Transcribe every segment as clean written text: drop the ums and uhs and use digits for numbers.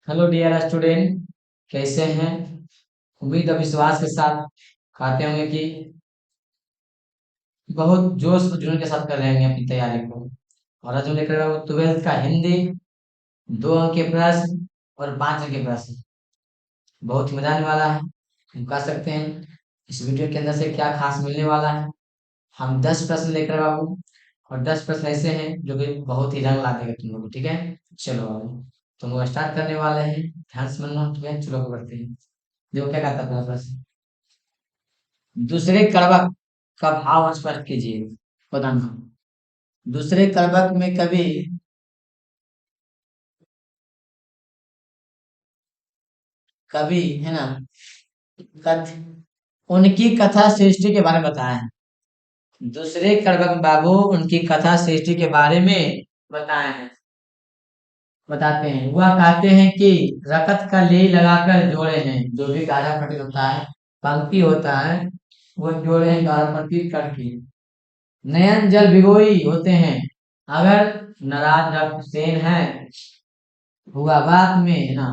Hello dear student, कैसे हैं? उम्मीद और विश्वास के साथ कहते होंगे कि बहुत जोश और जुनून के साथ कर रहे हैं अपनी तैयारी को। और आज हम लेकर आए हैं 12th का हिंदी, 2 अंक के प्रश्न और 5 अंक के प्रश्न। बहुत ही मजा आने वाला है। हम कह सकते हैं इस वीडियो के अंदर से क्या खास मिलने वाला है। हम 10 प्रश्न लेकर आए बाबू, और 10 प्रश्न ऐसे हैं जो कि बहुत ही रंग ला देगा तुम लोग को। ठीक है, चलो बाबू, तुम लोग स्टार्ट करने वाले हैं। ध्यान से सुनना, ठीक है? चलो बढ़ते हैं। देखो क्या कहता है पहला प्रश्न। दूसरे कर्वक का भाव स्पष्ट कीजिए। बताना। दूसरे कर्वक में कभी कभी है ना, कथ उनकी कथा सृष्टि के बारे में बताएं। दूसरे कर्वक में बाबू उनकी कथा सृष्टि के बारे में बताए हैं। बताते हैं। वह कहते हैं कि रकत का लेई लगाकर जोड़े हैं। जो भी गाढ़ा पट्टी होता है, पंक्ति होता है, वो जोड़े हैं गाढ़ा पट्टी करके। नयन जल भिगोई होते हैं। अगर नाराज डॉक्टर सेन है, हुआ बात में है ना,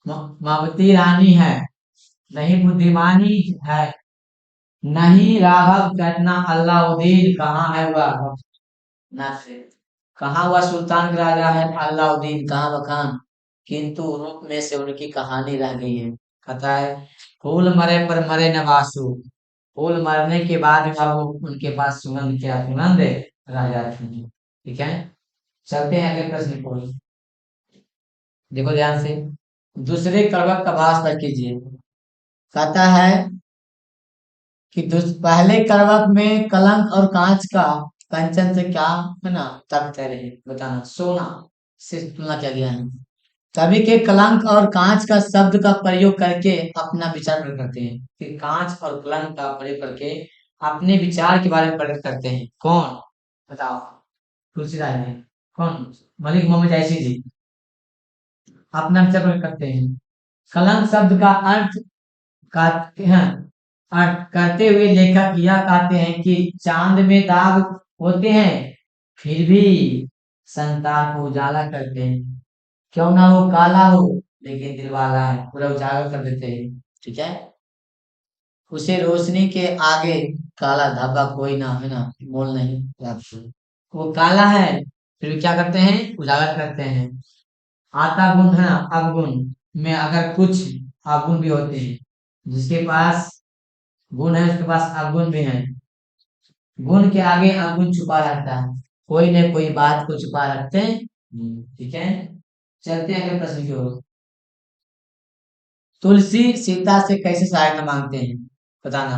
ममती रानी है, नहीं बुद्धिमानी है, नहीं राघव चटना अल्लाउद्दीन कहाँ है वह नासिर, कहाँ हुआ सुल्तान का राजा है अल्लाउद्दीन कहाँ बखान, किंतु रूप में से उनकी कहानी रह गई है। कहता है फूल मरे पर मरे न वासु। फूल मरने के बाद भी अब उनके पास सुगंध, क्या सुगंध रह जाती है। ठीक है, चलते हैं अगले प्रश्न को। देखो ध्यान से। दूसरे कड़वक का भाष पर कीजिए। कहता है कि पहले कड़वक में कलंक और कांच का कंचन से क्या है ना तकते रहे। बताना। सोना से तुलना किया गया है। कवि के कलंक और कांच का शब्द का प्रयोग करके अपना विचार प्रकट करते हैं। कि कांच और कलंक का प्रयोग करके अपने विचार के बारे में प्रकट करते हैं। कौन? बताओ। तुलसीदास जी। कौन? मलिक मोहम्मद जैसी जी अपना विचार प्रकट करते हैं। कलंक शब्द का अर्थ कहते हैं, अर्थ करते हुए लेखक यह कहते हैं कि चांद में दाग होते हैं, फिर भी संताप को उजाला करते हैं। क्यों ना वो काला हो, लेकिन दिल वाला है, पूरा उजागर कर देते हैं। ठीक है, उसे रोशनी के आगे काला धब्बा कोई ना है ना मोल नहीं रखते। वो काला है, फिर भी क्या करते हैं? उजागर करते हैं। आता गुण है ना, अवगुण में अगर कुछ अवगुण भी होते हैं, जिसके पास गुण है उसके पास अवगुण भी है। गुण के आगे अवगुण छुपा रहता है, कोई न कोई बात को छुपा रखते हैं। ठीक है, चलते हैं अगले प्रश्न की ओर। तुलसी सीता से कैसे सहायता मांगते हैं? बताना।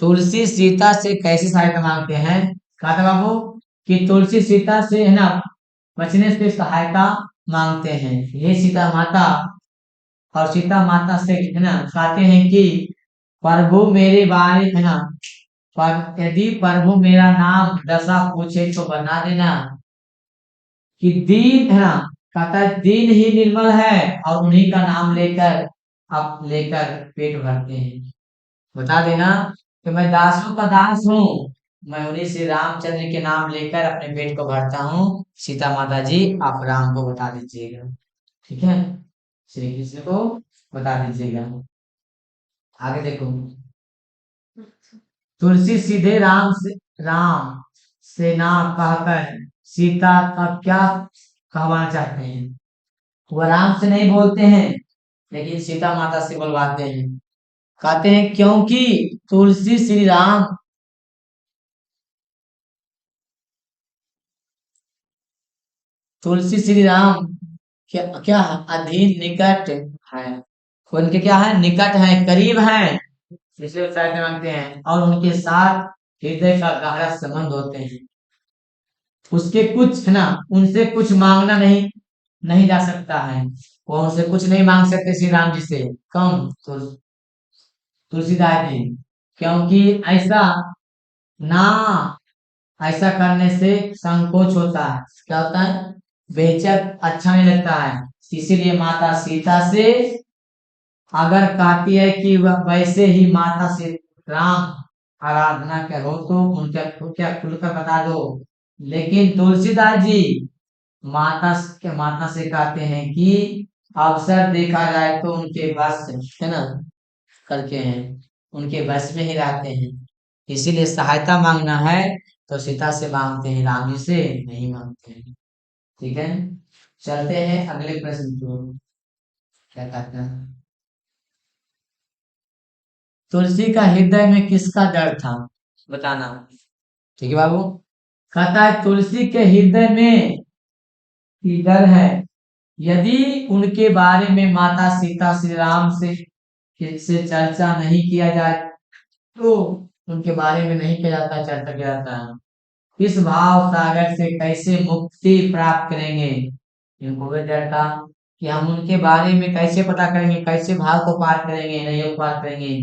तुलसी सीता से कैसे सहायता मांगते हैं? कहा था बाबू कि तुलसी सीता से है ना बचने से सहायता मांगते हैं। ये सीता माता, और सीता माता से है ना कहते हैं कि प्रभु मेरे बारे है ना, पर यदि प्रभु मेरा नाम दशा पूछे तो बता देना। कि दीन है ना, कहता है दीन ही निर्मल है, और उन्हीं का नाम लेकर आप लेकर पेट भरते हैं। बता देना कि मैं दासों का दास हूँ, मैं उन्हीं से रामचंद्र के नाम लेकर अपने पेट को भरता हूँ। सीता माता जी आप राम को बता दीजिएगा। ठीक है, श्री कृष्ण को बता दीजिएगा। आगे देखो। तुलसी सीधे राम से ना कहकर सीता का क्या कहवाना चाहते हैं? वो राम से नहीं बोलते हैं, लेकिन सीता माता से बुलवाते हैं। कहते हैं क्योंकि तुलसी श्री राम तुलसी श्री राम क्या क्या है? अधीन निकट है। उनके क्या है? निकट है, करीब है, इसलिए वो सहायता मांगते हैं। और उनके साथ हृदय का गहरा संबंध होते हैं। उसके कुछ है ना, उनसे कुछ मांगना नहीं नहीं जा सकता है। वो उनसे कुछ नहीं मांग सकते श्री राम जी से। कम तुलसीदास जी, क्योंकि ऐसा ना ऐसा करने से संकोच होता है। क्या होता है? बेचक अच्छा नहीं लगता है। इसीलिए माता सीता से अगर कहती है कि वह वैसे ही माता से राम आराधना करो तो उनका तो क्या खुलकर बता दो। लेकिन तुलसीदास जी माता से कहते हैं कि अवसर देखा जाए तो उनके बस है ना करके हैं, उनके बस में ही रहते हैं। इसीलिए सहायता मांगना है तो सीता से मांगते हैं, राम जी से नहीं मांगते हैं। ठीक है, चलते हैं अगले प्रश्न की ओर। क्या कहते हैं? तुलसी का हृदय में किसका डर था, बताना। ठीक है बाबू, कहता है तुलसी के हृदय में की डर है, यदि उनके बारे में माता सीता श्री राम से चर्चा नहीं किया जाए तो उनके बारे में नहीं किया जाता, चर्चा किया जाता है। इस भाव सागर से कैसे मुक्ति प्राप्त करेंगे, इनको भी डर था कि हम उनके बारे में कैसे पता करेंगे, कैसे भाव को पार करेंगे, नहीं पार करेंगे।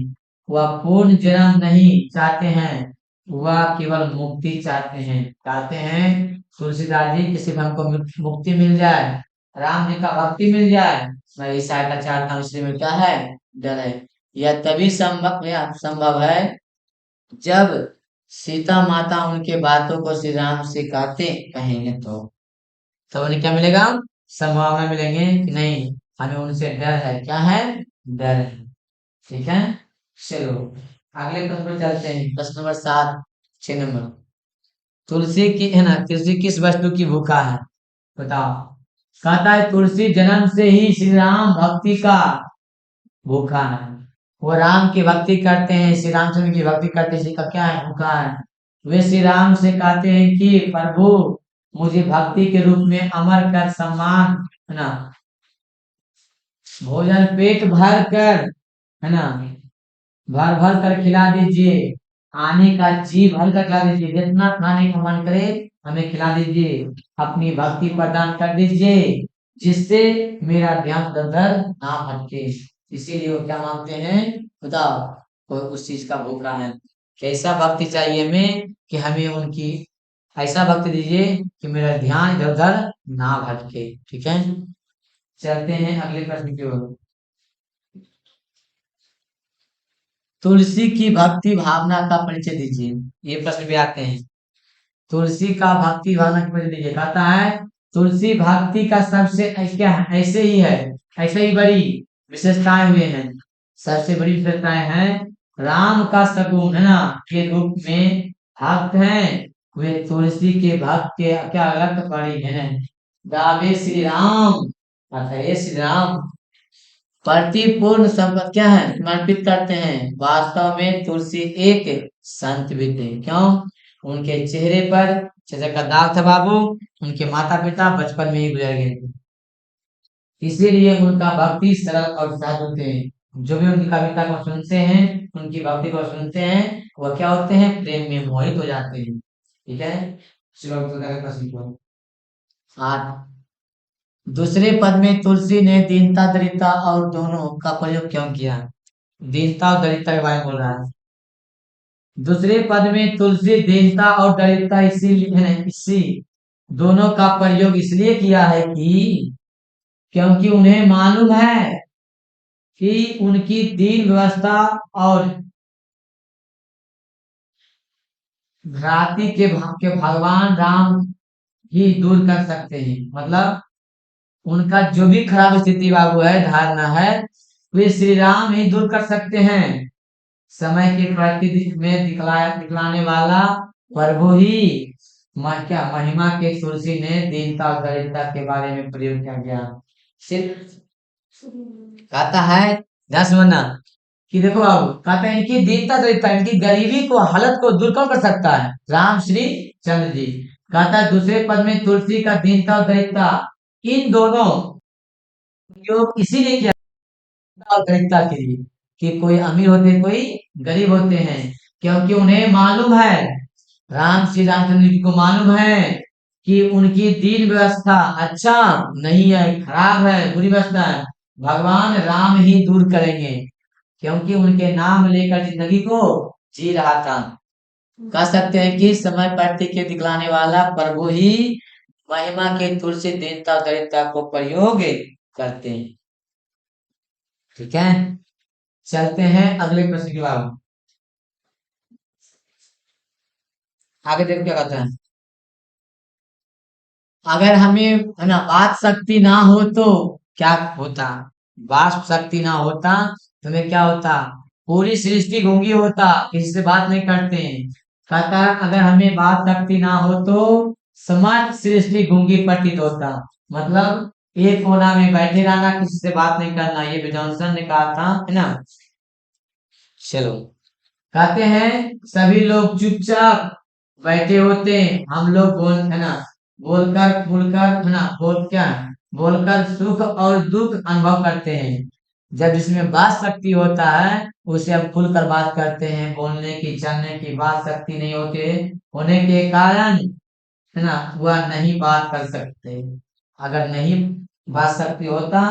वह पूर्ण जन्म नहीं चाहते हैं, वह केवल मुक्ति चाहते हैं। चाहते हैं तुलसीदास जी कि सिर्फ हमको मुक्ति मिल जाए, राम जी का भक्ति मिल जाए, मैं इस सहायता चाहता हूँ। इसलिए में क्या है, डर है। यह तभी संभव है जब सीता माता उनके बातों को श्री राम से कहते कहेंगे तो उन्हें क्या मिलेगा, संभावना मिलेंगे कि नहीं हमें उनसे डर है। क्या है, डर है। ठीक है, चलो अगले प्रश्न पर चलते हैं। प्रश्न नंबर 7, 6 नंबर। तुलसी की है ना, तुलसी किस वस्तु की भूखा है, बताओ। कहता है तुलसी जन्म से ही श्री राम भक्ति का भूखा है। वो राम की भक्ति करते हैं, श्री रामचंद्र की भक्ति करते हैं, इसी का क्या है, भूखा है। वे श्री राम से कहते हैं कि प्रभु मुझे भक्ति के रूप में अमर कर सम्मान, है ना, भोजन पेट भर कर, है ना, भर भर कर खिला दीजिए। आने का जी भर कर खिला दीजिए, जितना खाने का मन करे हमें खिला दीजिए। अपनी भक्ति प्रदान कर दीजिए जिससे मेरा ध्यान दर ना भटके। इसीलिए वो क्या मांगते हैं, बताओ, कोई उस चीज का भूखा है। कैसा भक्ति चाहिए हमें कि हमें उनकी ऐसा भक्ति दीजिए कि मेरा ध्यान इधर उधर ना भटके। ठीक है, चलते हैं अगले प्रश्न की ओर। तुलसी की भक्ति भावना का परिचय दीजिए, ये प्रश्न भी आते हैं। तुलसी का भक्ति भावना का परिचय दीजिए। कहता है तुलसी भक्ति का सबसे क्या है, ऐसे ही है, ऐसे ही बड़ी विशेषताएं हुए हैं। सबसे बड़ी विशेषताएं हैं, राम का सगुण है ना के रूप में भक्त हैं। वे तुलसी के भक्त के क्या रक्त पड़ी हैं। गावे श्री राम, अतः हे श्री राम प्रतिपूर्ण संपत्ति क्या है, समर्पित करते हैं। वास्तव में तुलसी एक संत भी थे। क्यों, उनके चेहरे पर चेचक का दाग था बाबू, उनके माता पिता बचपन में ही गुजर गए थे। इसीलिए उनका भक्ति सरल और सहज होते हैं। जो भी उनकी कविता को सुनते हैं, उनकी भक्ति को सुनते हैं, वह क्या होते हैं, प्रेम में मोहित हो जाते हैं। ठीक है, श्लोक तो अगले प्रश्न को। 8, दूसरे पद में तुलसी ने दीनता दरिद्रता और दोनों का प्रयोग क्यों किया, दीनता और दरिद्रता के बारे में बोल रहा है। दूसरे पद में तुलसी दीनता और दरिद्रता इसीलिए है, इसी दोनों का प्रयोग इसलिए किया है कि क्योंकि उन्हें मालूम है कि उनकी दीन व्यवस्था और भ्रांति के भगवान राम ही दूर कर सकते हैं। मतलब उनका जो भी खराब स्थिति बाबू है, धारणा है, वे श्री राम ही दूर कर सकते हैं। समय के प्रकृति में दिखलाने वाला प्रभु ही क्या महिमा के तुलसी ने दीनता और दरिद्रता के बारे में प्रयोग किया गया। सिर्फ कहता है 10 मना कि देखो बाबू, कहते हैं इनकी दीनता दरिद्रता, इनकी गरीबी को हालत को दूर कौन कर सकता है, राम श्री चंद्र जी। कहता है दूसरे पद में तुलसी का दीनता और दरिद्रता, इन दोनों उपयोग इसीलिए किया और दरिद्रता के लिए कि कोई अमीर होते हैं, कोई गरीब होते हैं। क्योंकि उन्हें मालूम है, राम श्री रामचंद्र जी को मालूम है कि उनकी दीन व्यवस्था अच्छा नहीं है, खराब है, बुरी व्यवस्था है, भगवान राम ही दूर करेंगे। क्योंकि उनके नाम लेकर जिंदगी को जी रहा था। कह सकते हैं कि समय प्रति के दिखलाने वाला प्रभु ही महिमा के तुलसी दीनता दरिद्रता को प्रयोग करते हैं। ठीक है, चलते हैं अगले प्रश्न की ओर। आगे देखो क्या कहते हैं। अगर हमें है ना बात शक्ति ना हो तो क्या होता? वाष्प शक्ति ना होता तो में क्या होता? पूरी सृष्टि गूंगी होता, किसी से बात नहीं करते हैं। कहता अगर हमें बात शक्ति ना हो तो समस्त सृष्टि गूंगी प्रतीत होता। मतलब एक कोना में बैठे रहना, किसी से बात नहीं करना, ये जॉनसन ने कहा था, है ना। चलो, कहते हैं सभी लोग चुपचाप बैठे होते हैं, हम लोग बोल, है ना, बोलकर बोलकर, है ना, बोलकर सुख और दुख अनुभव करते हैं। जब इसमें बात शक्ति होता है उसे हम खुलकर बात करते हैं, बोलने की चलने की बात शक्ति नहीं होते होने के कारण, है ना, वह नहीं बात कर सकते। अगर नहीं बात शक्ति होता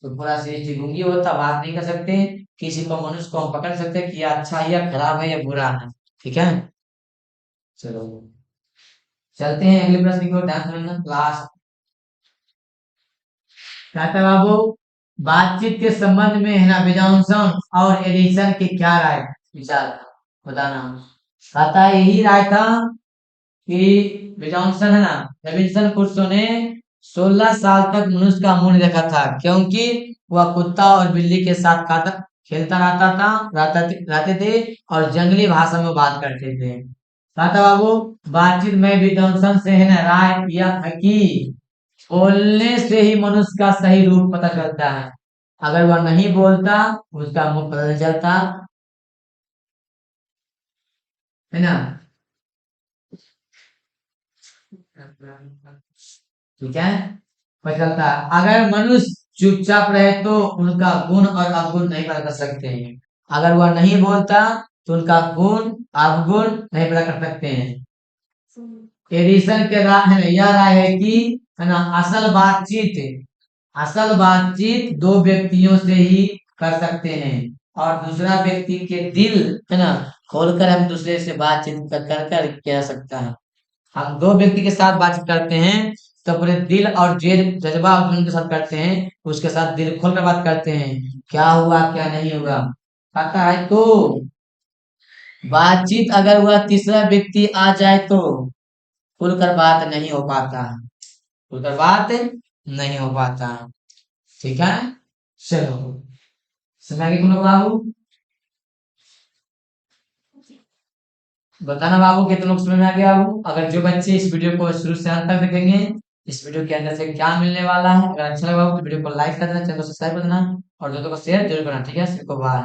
तो पूरा शरीर गूंगी होता, बात नहीं कर सकते। किसी को मनुष्य को हम पकड़ सकते हैं कि यह अच्छा है या खराब है या बुरा है। ठीक है, चलो चलते हैं अगले प्रश्न की ओर, ध्यान से सुनना। लास्ट कहता है बाबू, बातचीत के संबंध में, है ना, जॉनसन और एडिसन की क्या राय विचार था? बताना। कहता है यही राय था कि जॉनसन, है ना, रविंसन क्रुसो ने 16 साल तक मनुष्य का मुंह नहीं देखा था, क्योंकि वह कुत्ता और बिल्ली के साथ खाता खेलता रहते थे और जंगली भाषा में बात करते थे। कहता बाबू, बातचीत में भी जॉनसन से, है ना, राय यह है कि बोलने से ही मनुष्य का सही रूप पता चलता है। अगर वह नहीं बोलता उसका मुंह पता नहीं चलता, है ना। ठीक है, पता चलता है। अगर मनुष्य चुपचाप रहे तो उनका गुण और अवगुण नहीं पता कर सकते हैं। अगर वह नहीं बोलता तो उनका गुण अवगुण नहीं पता कर सकते हैं। एडिसन के राय, है ना, यह राय है कि, है ना, असल बातचीत दो व्यक्तियों से ही कर सकते हैं, और दूसरा व्यक्ति के दिल, है ना, खोलकर हम दूसरे से बातचीत कर किया सकता है। हम दो व्यक्ति के साथ बातचीत करते हैं तो अपने दिल और जज्बा उनके साथ करते हैं, उसके साथ दिल खोल कर बात करते हैं, क्या हुआ क्या नहीं हुआ। कहता है तो बातचीत अगर वह तीसरा व्यक्ति आ जाए तो खुलकर बात नहीं हो पाता, खुलकर बात नहीं हो पाता। ठीक है, चलो, समय की तुम लोग बाबू बताना बाबू, कितने लोग समझ में आ गया बाबू? अगर जो बच्चे इस वीडियो को शुरू से अंत तक देखेंगे, इस वीडियो के अंदर से क्या मिलने वाला है, अगर अच्छा लगा बाबू तो वीडियो को लाइक कर देना, चैनल को सब्सक्राइब कर देना और दोस्तों को शेयर जरूर करना। ठीक है, सबको बाय।